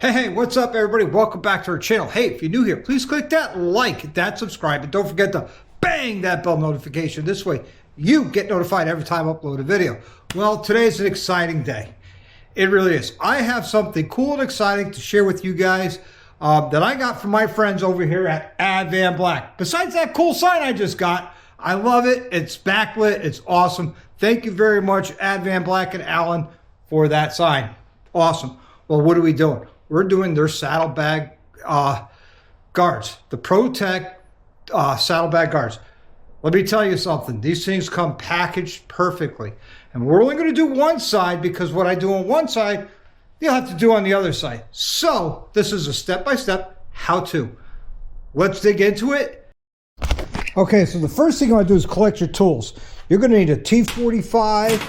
Hey, what's up everybody? Welcome back to our channel. Hey, if you're new here, please click that like, that subscribe, and don't forget to bang that bell notification. This way you get notified every time I upload a video. Well, today's an exciting day. It really is. I have something cool and exciting to share with you guys that I got from my friends over here at Advanblack. Besides that cool sign I just got, I love it. It's backlit. It's awesome. Thank you very much, Advanblack and Alan, for that sign. Awesome. Well, what are we doing? We're doing their saddlebag guards, the Protek saddlebag guards. Let me tell you something. These things come packaged perfectly. And we're only going to do one side because what I do on one side, you'll have to do on the other side. So this is a step-by-step how-to. Let's dig into it. Okay, so the first thing I want to do is collect your tools. You're going to need a T45,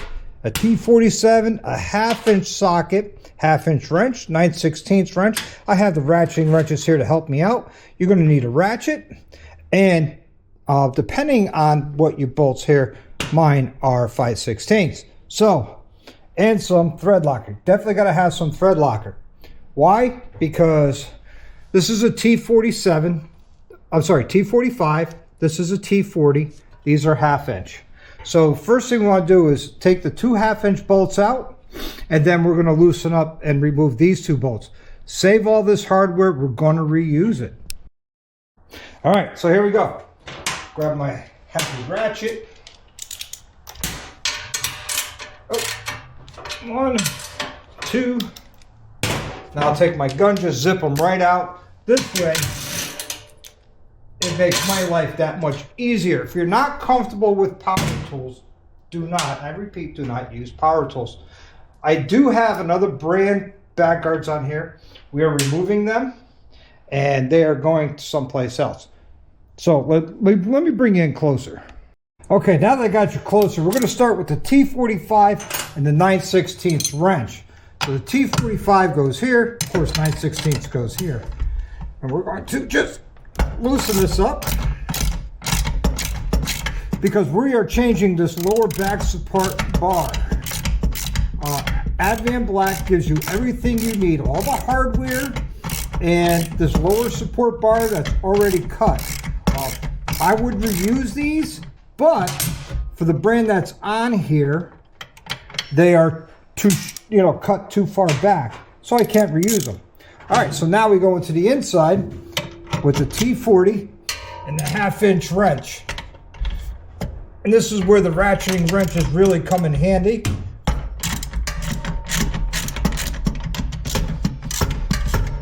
a T47, a 1/2-inch socket, 1/2-inch wrench, 9/16 wrench. I have the ratcheting wrenches here to help me out. You're going to need a ratchet, and depending on what your bolts here, mine are 5/16. So, and some thread locker. Definitely got to have some thread locker. Why? Because this is a T47. I'm sorry, T45. This is a T40. These are 1/2-inch. So first thing we want to do is take the two 1/2-inch bolts out, and then we're going to loosen up and remove these two bolts. Save all this hardware. We're going to reuse it. All right, so here we go. Grab my heavy ratchet. Oh, 1, 2. Now I'll take my gun, just zip them right out. This way, it makes my life that much easier. If you're not comfortable with power tools, do not, I repeat, do not use power tools. I do have another brand back guards on here. We are removing them, and they are going someplace else. So let me bring you in closer. Okay, now that I got you closer, we're going to start with the T45 and the 9/16 wrench. So the T45 goes here, of course 9/16 goes here. And we're going to just loosen this up because we are changing this lower back support bar. Advanblack gives you everything you need, all the hardware and this lower support bar that's already cut. I would reuse these, but for the brand that's on here, they are too, cut too far back, so I can't reuse them. All right, so now we go into the inside with the T40 and the 1/2-inch wrench. And this is where the ratcheting wrenches really come in handy.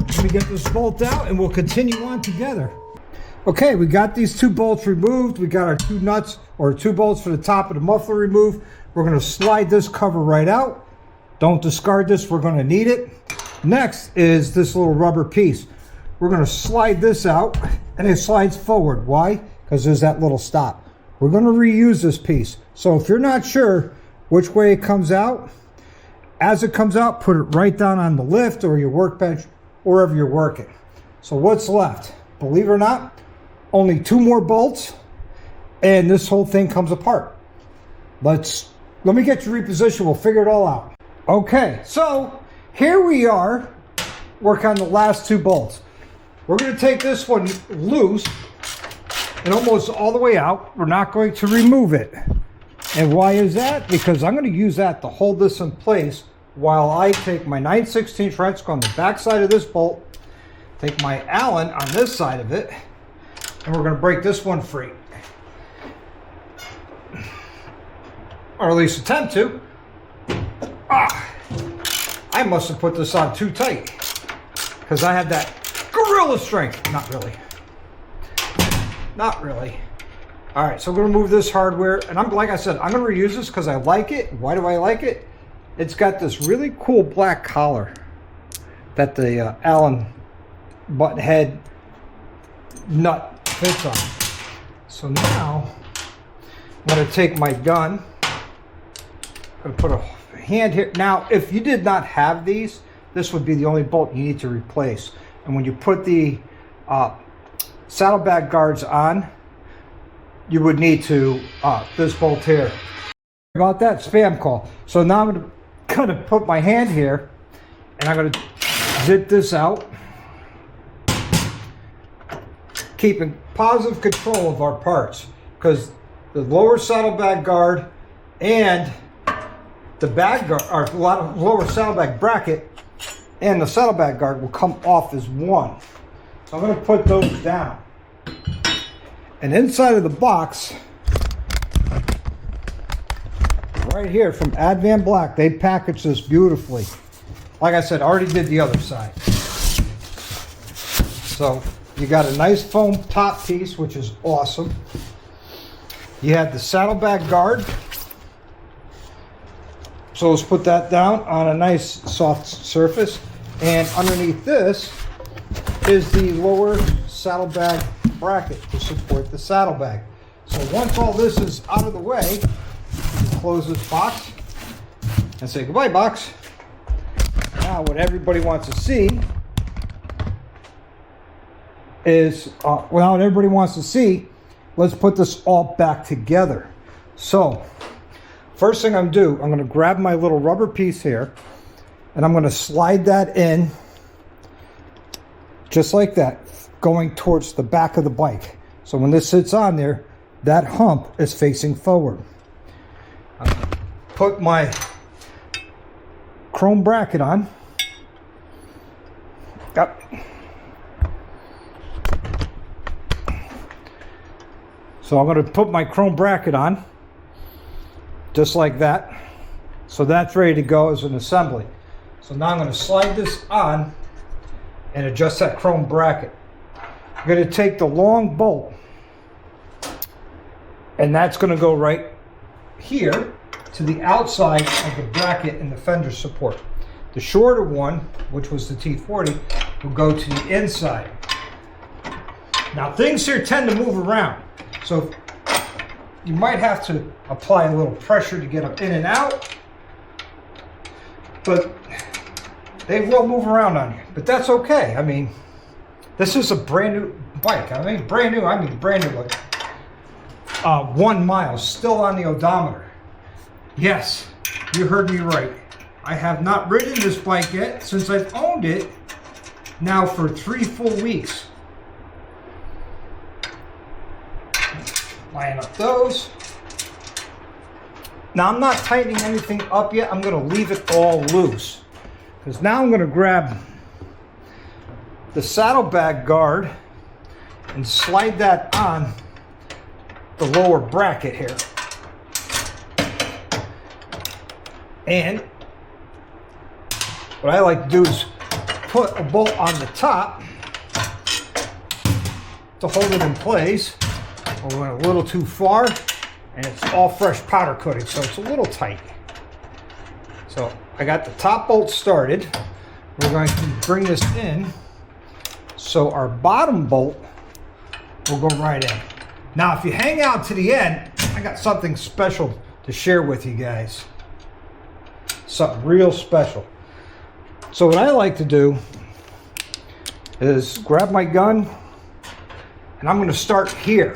Let me get this bolt out and we'll continue on together. Okay, we got these two bolts removed. We got our two nuts or two bolts for the top of the muffler removed. We're going to slide this cover right out. Don't discard this, we're going to need it. Next is this little rubber piece. We're going to slide this out, and it slides forward. Why? Because there's that little stop. We're going to reuse this piece. So if you're not sure which way it comes out, as it comes out, put it right down on the lift or your workbench, wherever you're working. So what's left? Believe it or not, only 2 more bolts, and this whole thing comes apart. Let me get you repositioned. We'll figure it all out. Okay, so here we are, working on the last 2 bolts. We're going to take this one loose and almost all the way out. We're not going to remove it. And why is that? Because I'm going to use that to hold this in place while I take my 9/16 wrench on the back side of this bolt, take my Allen on this side of it, and we're going to break this one free. Or at least attempt to. I must have put this on too tight because I had that gorilla strength. Not really. Not really. All right, so I'm going to remove this hardware, and like I said, I'm going to reuse this because I like it. Why do I like it? It's got this really cool black collar that the Allen button head nut fits on. So now I'm going to take my gun. I'm going to put a hand here. Now, if you did not have these, this would be the only bolt you need to replace. And when you put the saddlebag guards on, you would need to this bolt here. About that spam call. So now I'm going to put my hand here, and I'm going to zip this out, keeping positive control of our parts, because the lower saddlebag guard and the bag guard, or a lot of lower saddlebag bracket and the saddlebag guard will come off as one. So I'm going to put those down. And inside of the box, right here from Advanblack, they packaged this beautifully. Like I said, I already did the other side. So you got a nice foam top piece, which is awesome. You had the saddlebag guard. So let's put that down on a nice soft surface. And underneath this is the lower saddlebag bracket to support the saddlebag. So once all this is out of the way, close this box and say goodbye, box. Now what everybody wants to see is, what everybody wants to see, let's put this all back together. So first thing I'm going to do, I'm going to grab my little rubber piece here and I'm going to slide that in just like that, going towards the back of the bike. So when this sits on there, that hump is facing forward. I'm going to put my chrome bracket on. Yep. So I'm going to put my chrome bracket on, just like that. So that's ready to go as an assembly. So now I'm going to slide this on and adjust that chrome bracket. I'm going to take the long bolt, and that's going to go right here to the outside of the bracket and the fender support. The shorter one, which was the T40, will go to the inside. Now things here tend to move around, so you might have to apply a little pressure to get them in and out, but they will move around on you. But that's okay. I mean, this is a brand new bike. I mean brand new, like 1 mile, still on the odometer. Yes, you heard me right. I have not ridden this bike yet since I've owned it now for 3 full weeks. Line up those. Now I'm not tightening anything up yet. I'm going to leave it all loose, because now I'm going to grab the saddlebag guard and slide that on the lower bracket here. And what I like to do is put a bolt on the top to hold it in place. I went a little too far, and it's all fresh powder coating, so it's a little tight. So I got the top bolt started. We're going to bring this in, so our bottom bolt will go right in. Now if you hang out to the end, I got something special to share with you guys. Something real special. So what I like to do is grab my gun, and I'm going to start here.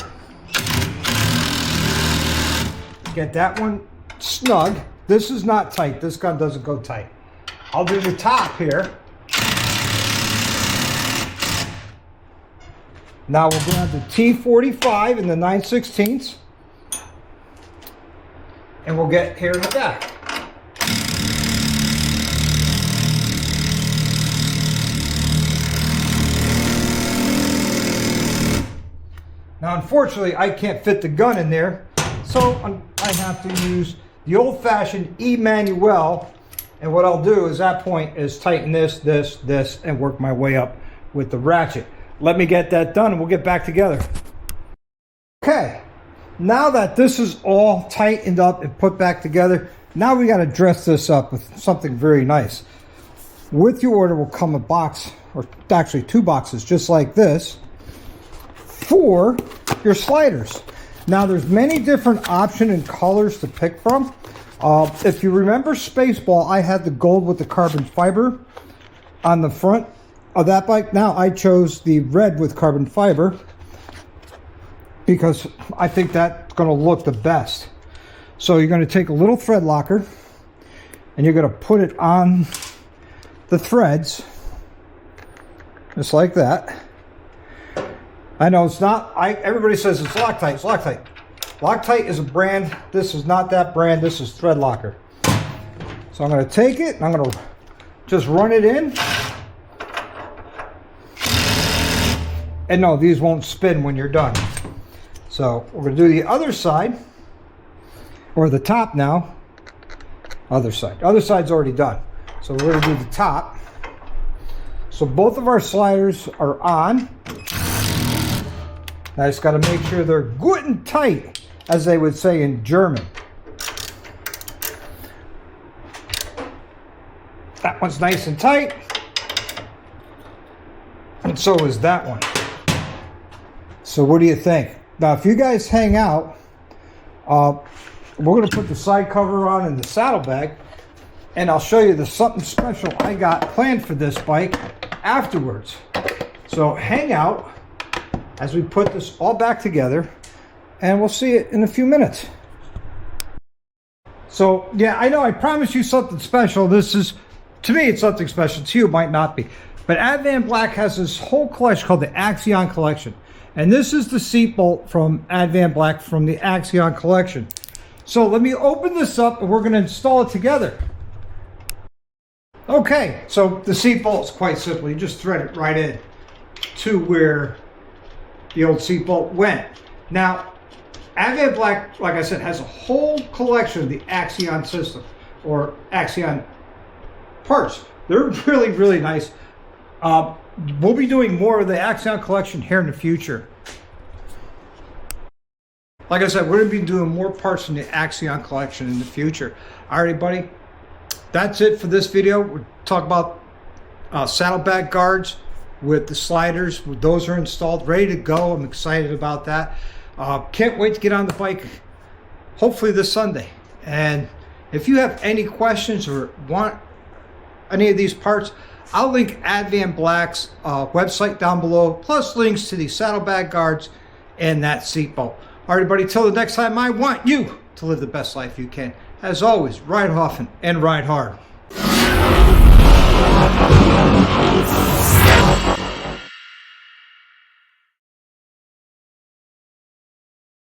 Get that one snug. This is not tight. This gun doesn't go tight. I'll do the top here. Now we'll grab the T45 and the 9/16, and we'll get here in the back. Now unfortunately I can't fit the gun in there, so I have to use the old-fashioned E-manual, and what I'll do is at that point is tighten this, and work my way up with the ratchet. Let me get that done and we'll get back together. Okay, now that this is all tightened up and put back together, now we got to dress this up with something very nice. With your order will come a box, or actually 2 boxes just like this, for your sliders. Now there's many different options and colors to pick from. If you remember Spaceball, I had the gold with the carbon fiber on the front of that bike. Now I chose the red with carbon fiber because I think that's going to look the best. So you're going to take a little thread locker and you're going to put it on the threads just like that. I know it's not, everybody says it's Loctite, it's Loctite. Loctite is a brand. This is not that brand. This is Thread Locker. So I'm going to take it and I'm going to just run it in. And no, these won't spin when you're done. So we're going to do the other side, or the top now. Other side. Other side's already done. So we're going to do the top. So both of our sliders are on. I just got to make sure they're good and tight, as they would say in German. That one's nice and tight. And so is that one. So what do you think? Now, if you guys hang out, we're going to put the side cover on in the saddlebag, and I'll show you the something special I got planned for this bike afterwards. So hang out as we put this all back together, and we'll see it in a few minutes. So yeah, I know I promised you something special. This is, to me, it's something special. To you, it might not be. But Advanblack has this whole collection called the Axion collection. And this is the seat bolt from Advanblack from the Axion collection. So let me open this up and we're going to install it together. Okay, so the seat bolt is quite simple. You just thread it right in to where the old seat bolt went. Now, Advanblack, like I said, has a whole collection of the Axion system, or Axion parts. They're really, really nice. We'll be doing more of the Axion collection here in the future. Like I said, we're going to be doing more parts in the Axion collection in the future. Alrighty, buddy. That's it for this video. We'll talk about saddlebag guards with the sliders. Those are installed, ready to go. I'm excited about that. Can't wait to get on the bike, hopefully this Sunday. And if you have any questions or want any of these parts, I'll link Advanblack's website down below, plus links to the saddlebag guards and that seat belt. All right, everybody, till the next time, I want you to live the best life you can. As always, ride often and ride hard.